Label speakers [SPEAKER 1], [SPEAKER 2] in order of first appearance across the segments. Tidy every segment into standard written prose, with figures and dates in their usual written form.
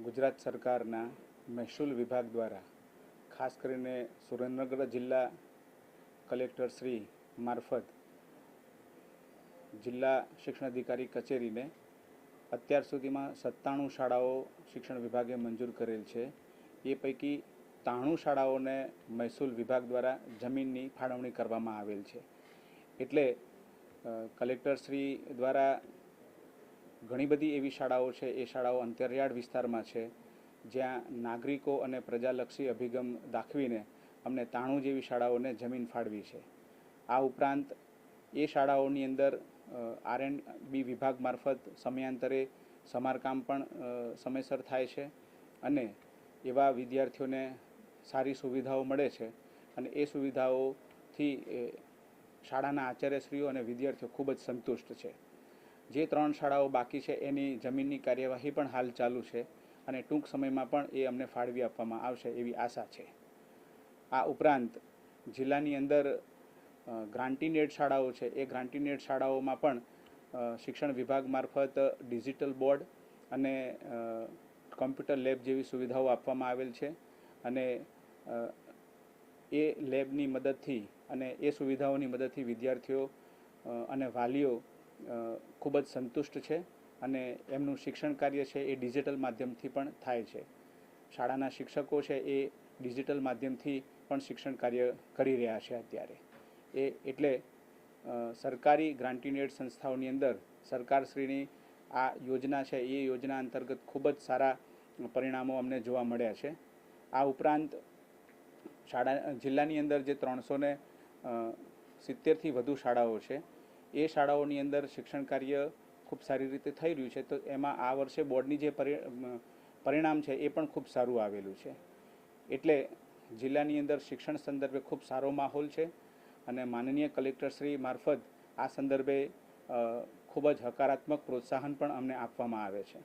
[SPEAKER 1] ગુજરાત સરકારના મહેસૂલ વિભાગ દ્વારા ખાસ કરીને સુરેન્દ્રનગર જિલ્લા કલેક્ટર શ્રી મારફત જિલ્લા શિક્ષણાધિકારી કચેરીને અત્યાર સુધીમાં 97 શાળાઓ શિક્ષણ વિભાગે મંજૂર કરેલ છે। એ પૈકી 93 શાળાઓને મહેસૂલ વિભાગ દ્વારા જમીનની ફાળવણી કરવામાં આવેલ છે। એટલે કલેક્ટર શ્રી દ્વારા ઘણી બધી એવી શાળાઓ છે, એ શાળાઓ અંતરિયાળ વિસ્તારમાં છે, જ્યાં નાગરિકો અને પ્રજાલક્ષી અભિગમ દાખવીને અમને 93 જેવી શાળાઓને જમીન ફાળવી છે। આ ઉપરાંત એ શાળાઓની અંદર R&B વિભાગ મારફત સમયાંતરે સમારકામ પણ સમયસર થાય છે અને એવા વિદ્યાર્થીઓને સારી સુવિધાઓ મળે છે અને એ સુવિધાઓથી શાળાના આચાર્યશ્રીઓ અને વિદ્યાર્થીઓ ખૂબ જ સંતુષ્ટ છે। જે 3 શાળાઓ બાકી છે એની જમીનની કાર્યવાહી પણ હાલ ચાલુ છે અને ટૂંક સમયમાં પણ એ અમને ફાળવી આપવામાં આવશે એવી આશા છે। આ ઉપરાંત જિલ્લાની અંદર ગ્રાન્ટીનેડ શાળાઓ છે, એ ગ્રાન્ટીનેડ શાળાઓમાં પણ શિક્ષણ વિભાગ મારફત ડિજિટલ બોર્ડ અને કોમ્પ્યુટર લેબ જેવી સુવિધાઓ આપવામાં આવેલ છે અને એ લેબની મદદથી અને એ સુવિધાઓની મદદથી વિદ્યાર્થીઓ અને વાલીઓ ખૂબ જ સંતુષ્ટ છે અને એમનું શિક્ષણ કાર્ય છે એ ડિજિટલ માધ્યમથી પણ થાય છે। શાળાના શિક્ષકો છે એ ડિજિટલ માધ્યમથી પણ શિક્ષણ કાર્ય કરી રહ્યા છે અત્યારે। એટલે સરકારી ગ્રાન્ટીનેડ સંસ્થાઓની અંદર સરકારશ્રીની આ યોજના છે, એ યોજના અંતર્ગત ખૂબ જ સારા પરિણામો અમને જોવા મળ્યા છે। આ ઉપરાંત જિલ્લાની અંદર જે 370થી વધુ શાળાઓ છે, એ શાળાઓની અંદર શિક્ષણ કાર્ય ખૂબ સારી રીતે થઈ રહ્યું છે। તો એમાં આ વર્ષે બોર્ડની જે પરિણામ છે એ પણ ખૂબ સારું આવેલું છે। એટલે જિલ્લાની અંદર શિક્ષણ સંદર્ભે ખૂબ સારો માહોલ છે અને માનનીય કલેક્ટરશ્રી મારફત આ સંદર્ભે ખૂબ જ હકારાત્મક પ્રોત્સાહન પણ અમને આપવામાં આવે છે।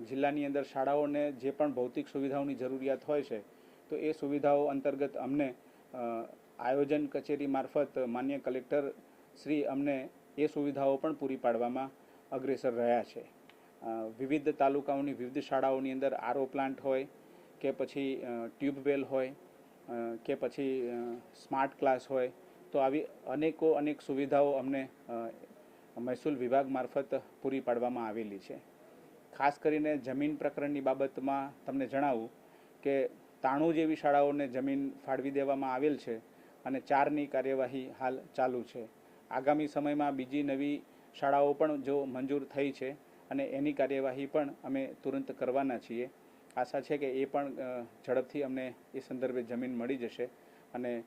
[SPEAKER 1] જિલ્લાની અંદર શાળાઓને જે પણ ભૌતિક સુવિધાઓની જરૂરિયાત હોય છે, તો એ સુવિધાઓ અંતર્ગત અમને આયોજન કચેરી મારફત માન્ય કલેક્ટર શ્રી અમને એ સુવિધાઓ પણ પૂરી પાડવામાં અગ્રેસર રહ્યા છે। વિવિધ તાલુકાઓની વિવિધ શાળાઓની અંદર RO પ્લાન્ટ હોય કે પછી ટ્યુબવેલ હોય કે પછી સ્માર્ટ ક્લાસ હોય, તો આવી અનેક સુવિધાઓ અમને મહેસૂલ વિભાગ મારફત પૂરી પાડવામાં આવેલી છે। ખાસ કરીને જમીન પ્રકરણની બાબતમાં તમને જણાવું કે 93 જેવી શાળાઓને જમીન ફાળવી દેવામાં આવેલ છે અને 4ની કાર્યવાહી હાલ ચાલુ છે। આગામી સમયમાં બીજી નવી શાળાઓ પણ જો મંજૂર થઈ છે અને એની કાર્યવાહી પણ અમે તુરંત કરવાના છીએ। આશા છે કે એ પણ ઝડપથી અમને એ સંદર્ભે જમીન મળી જશે અને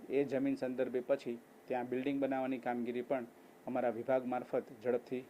[SPEAKER 1] એ જમીન સંદર્ભે પછી ત્યાં બિલ્ડિંગ બનાવવાની કામગીરી પણ અમારા વિભાગ મારફત ઝડપથી